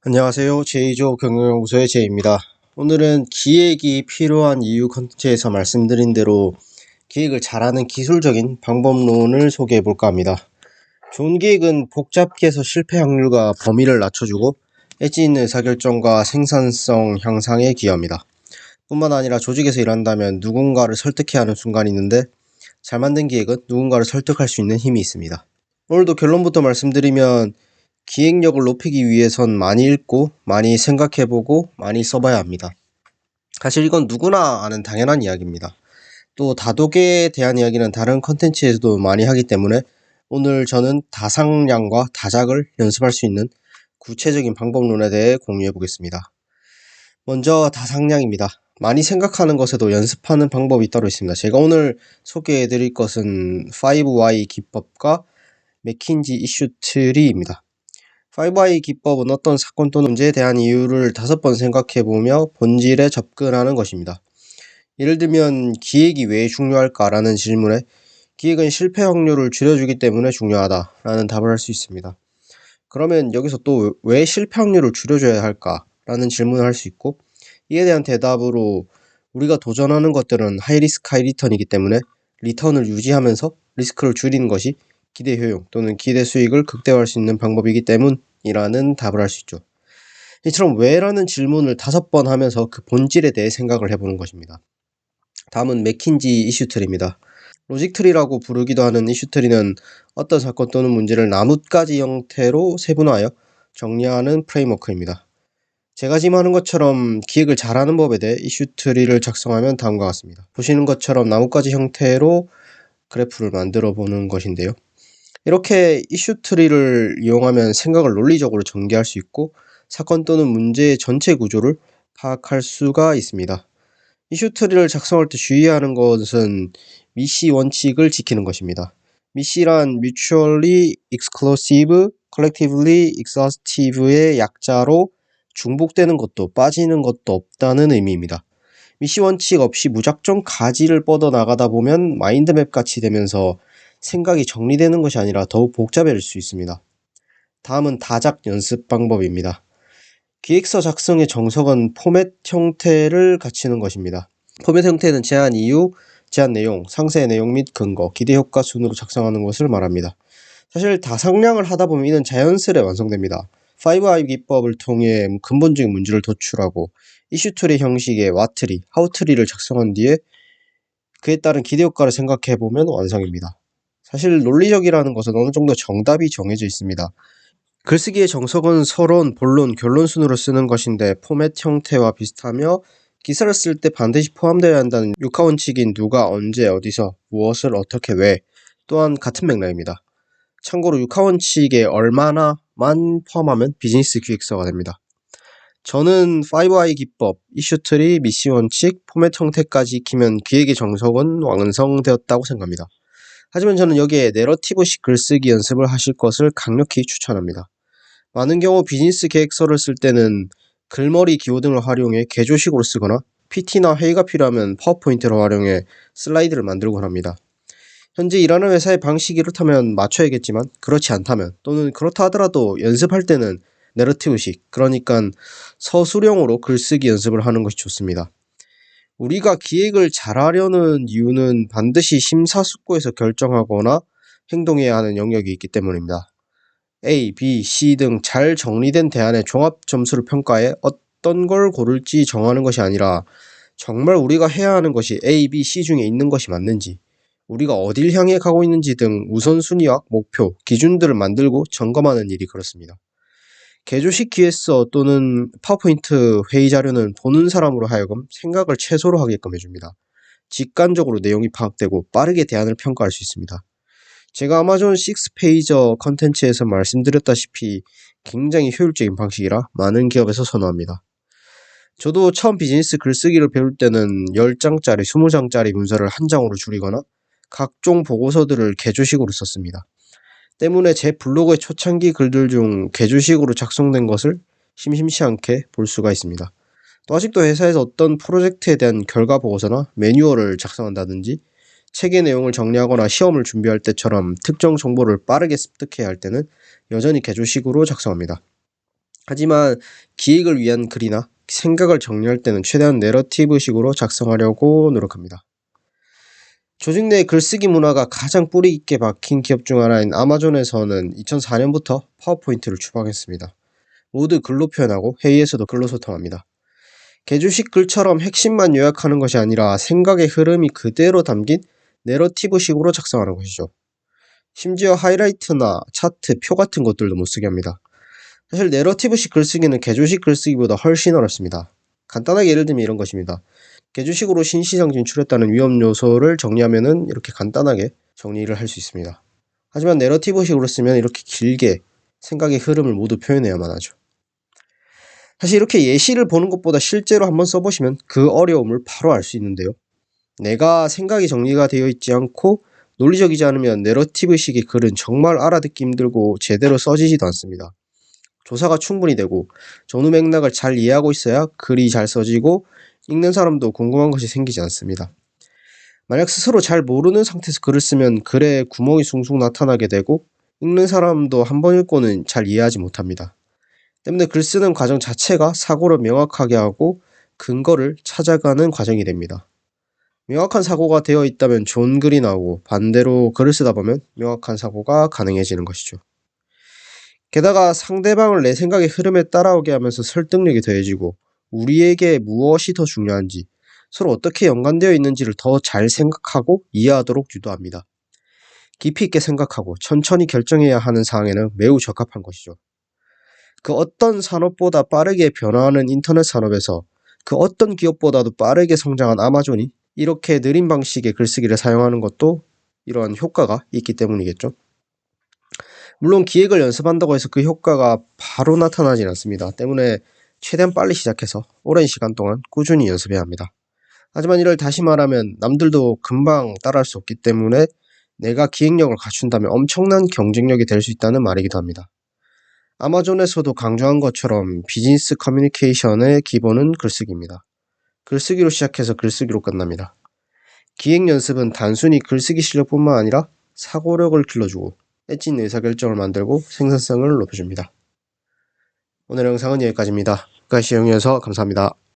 안녕하세요. 제이조 경영연구소의 제이입니다. 오늘은 기획이 필요한 이유 컨텐츠에서 말씀드린 대로 기획을 잘하는 기술적인 방법론을 소개해 볼까 합니다. 좋은 기획은 복잡게 해서 실패 확률과 범위를 낮춰주고 엣지 있는 의사결정과 생산성 향상에 기여합니다. 뿐만 아니라 조직에서 일한다면 누군가를 설득해야 하는 순간이 있는데 잘 만든 기획은 누군가를 설득할 수 있는 힘이 있습니다. 오늘도 결론부터 말씀드리면 기획력을 높이기 위해선 많이 읽고 많이 생각해보고 많이 써봐야 합니다. 사실 이건 누구나 아는 당연한 이야기입니다. 또 다독에 대한 이야기는 다른 컨텐츠에서도 많이 하기 때문에 오늘 저는 다상량과 다작을 연습할 수 있는 구체적인 방법론에 대해 공유해 보겠습니다. 먼저 다상량입니다. 많이 생각하는 것에도 연습하는 방법이 따로 있습니다. 제가 오늘 소개해 드릴 것은 5Y 기법과 맥킨지 이슈 트리입니다. 5Y 기법은 어떤 사건 또는 문제에 대한 이유를 5번 생각해보며 본질에 접근하는 것입니다. 예를 들면 기획이 왜 중요할까라는 질문에 기획은 실패 확률을 줄여주기 때문에 중요하다라는 답을 할 수 있습니다. 그러면 여기서 또 왜 실패 확률을 줄여줘야 할까라는 질문을 할 수 있고, 이에 대한 대답으로 우리가 도전하는 것들은 하이리스크 하이리턴이기 때문에 리턴을 유지하면서 리스크를 줄이는 것이 기대 효용 또는 기대 수익을 극대화할 수 있는 방법이기 때문이라는 답을 할 수 있죠. 이처럼 왜라는 질문을 5번 하면서 그 본질에 대해 생각을 해보는 것입니다. 다음은 맥킨지 이슈트리입니다. 로직트리라고 부르기도 하는 이슈트리는 어떤 사건 또는 문제를 나뭇가지 형태로 세분화하여 정리하는 프레임워크입니다. 제가 지금 하는 것처럼 기획을 잘하는 법에 대해 이슈트리를 작성하면 다음과 같습니다. 보시는 것처럼 나뭇가지 형태로 그래프를 만들어 보는 것인데요. 이렇게 이슈트리를 이용하면 생각을 논리적으로 전개할 수 있고 사건 또는 문제의 전체 구조를 파악할 수가 있습니다. 이슈트리를 작성할 때 주의하는 것은 미시 원칙을 지키는 것입니다. 미시란 Mutually Exclusive, Collectively Exhaustive의 약자로 중복되는 것도 빠지는 것도 없다는 의미입니다. 미시 원칙 없이 무작정 가지를 뻗어나가다 보면 마인드맵 같이 되면서 생각이 정리되는 것이 아니라 더욱 복잡해질 수 있습니다. 다음은 다작 연습 방법입니다. 기획서 작성의 정석은 포맷 형태를 갖추는 것입니다. 포맷 형태는 제안 이유, 제안 내용, 상세 내용 및 근거, 기대 효과 순으로 작성하는 것을 말합니다. 사실 다상량을 하다 보면 이는 자연스레 완성됩니다. 5I 기법을 통해 근본적인 문제를 도출하고 이슈트리 형식의 와트리, 하우트리를 작성한 뒤에 그에 따른 기대 효과를 생각해보면 완성입니다. 사실 논리적이라는 것은 어느 정도 정답이 정해져 있습니다. 글쓰기의 정석은 서론, 본론, 결론 순으로 쓰는 것인데 포맷 형태와 비슷하며 기사를 쓸 때 반드시 포함되어야 한다는 육하원칙인 누가, 언제, 어디서, 무엇을, 어떻게, 왜 또한 같은 맥락입니다. 참고로 육하원칙에 얼마나만 포함하면 비즈니스 기획서가 됩니다. 저는 5I 기법, 이슈트리, 미시원칙, 포맷 형태까지 익히면 기획의 정석은 완성되었다고 생각합니다. 하지만 저는 여기에 내러티브식 글쓰기 연습을 하실 것을 강력히 추천합니다. 많은 경우 비즈니스 계획서를 쓸 때는 글머리 기호 등을 활용해 개조식으로 쓰거나 PT나 회의가 필요하면 파워포인트를 활용해 슬라이드를 만들곤 합니다. 현재 일하는 회사의 방식이 이렇다면 맞춰야겠지만 그렇지 않다면 또는 그렇다 하더라도 연습할 때는 내러티브식, 그러니까 서술형으로 글쓰기 연습을 하는 것이 좋습니다. 우리가 기획을 잘하려는 이유는 반드시 심사숙고해서 결정하거나 행동해야 하는 영역이 있기 때문입니다. A, B, C 등 잘 정리된 대안의 종합 점수를 평가해 어떤 걸 고를지 정하는 것이 아니라 정말 우리가 해야 하는 것이 A, B, C 중에 있는 것이 맞는지, 우리가 어딜 향해 가고 있는지 등 우선순위와 목표, 기준들을 만들고 점검하는 일이 그렇습니다. 개조식 기획서 또는 파워포인트 회의 자료는 보는 사람으로 하여금 생각을 최소로 하게끔 해줍니다. 직관적으로 내용이 파악되고 빠르게 대안을 평가할 수 있습니다. 제가 아마존 6페이저 컨텐츠에서 말씀드렸다시피 굉장히 효율적인 방식이라 많은 기업에서 선호합니다. 저도 처음 비즈니스 글쓰기를 배울 때는 10장짜리, 20장짜리 문서를 한 장으로 줄이거나 각종 보고서들을 개조식으로 썼습니다. 때문에 제 블로그의 초창기 글들 중 개조식으로 작성된 것을 심심치 않게 볼 수가 있습니다. 또 아직도 회사에서 어떤 프로젝트에 대한 결과 보고서나 매뉴얼을 작성한다든지 책의 내용을 정리하거나 시험을 준비할 때처럼 특정 정보를 빠르게 습득해야 할 때는 여전히 개조식으로 작성합니다. 하지만 기획을 위한 글이나 생각을 정리할 때는 최대한 내러티브식으로 작성하려고 노력합니다. 조직 내 글쓰기 문화가 가장 뿌리 있게 박힌 기업 중 하나인 아마존에서는 2004년부터 파워포인트를 추방했습니다. 모두 글로 표현하고 회의에서도 글로 소통합니다. 개주식 글처럼 핵심만 요약하는 것이 아니라 생각의 흐름이 그대로 담긴 내러티브식으로 작성하는 것이죠. 심지어 하이라이트나 차트, 표 같은 것들도 못쓰게 합니다. 사실 내러티브식 글쓰기는 개주식 글쓰기보다 훨씬 어렵습니다. 간단하게 예를 들면 이런 것입니다. 개주식으로 신시장 진출했다는 위험 요소를 정리하면은 이렇게 간단하게 정리를 할 수 있습니다. 하지만 내러티브식으로 쓰면 이렇게 길게 생각의 흐름을 모두 표현해야만 하죠. 사실 이렇게 예시를 보는 것보다 실제로 한번 써보시면 그 어려움을 바로 알 수 있는데요. 내가 생각이 정리가 되어 있지 않고 논리적이지 않으면 내러티브식의 글은 정말 알아듣기 힘들고 제대로 써지지도 않습니다. 조사가 충분히 되고 전후 맥락을 잘 이해하고 있어야 글이 잘 써지고 읽는 사람도 궁금한 것이 생기지 않습니다. 만약 스스로 잘 모르는 상태에서 글을 쓰면 글에 구멍이 숭숭 나타나게 되고 읽는 사람도 한 번 읽고는 잘 이해하지 못합니다. 때문에 글 쓰는 과정 자체가 사고를 명확하게 하고 근거를 찾아가는 과정이 됩니다. 명확한 사고가 되어 있다면 좋은 글이 나오고 반대로 글을 쓰다 보면 명확한 사고가 가능해지는 것이죠. 게다가 상대방을 내 생각의 흐름에 따라오게 하면서 설득력이 더해지고 우리에게 무엇이 더 중요한지 서로 어떻게 연관되어 있는지를 더 잘 생각하고 이해하도록 유도합니다. 깊이 있게 생각하고 천천히 결정해야 하는 상황에는 매우 적합한 것이죠. 그 어떤 산업보다 빠르게 변화하는 인터넷 산업에서 그 어떤 기업보다도 빠르게 성장한 아마존이 이렇게 느린 방식의 글쓰기를 사용하는 것도 이러한 효과가 있기 때문이겠죠. 물론 기획을 연습한다고 해서 그 효과가 바로 나타나진 않습니다. 때문에 최대한 빨리 시작해서 오랜 시간 동안 꾸준히 연습해야 합니다. 하지만 이를 다시 말하면 남들도 금방 따라할 수 없기 때문에 내가 기획력을 갖춘다면 엄청난 경쟁력이 될 수 있다는 말이기도 합니다. 아마존에서도 강조한 것처럼 비즈니스 커뮤니케이션의 기본은 글쓰기입니다. 글쓰기로 시작해서 글쓰기로 끝납니다. 기획 연습은 단순히 글쓰기 실력뿐만 아니라 사고력을 길러주고 엣진 의사결정을 만들고 생산성을 높여줍니다. 오늘 영상은 여기까지입니다. 끝까지 시청해주셔서 감사합니다.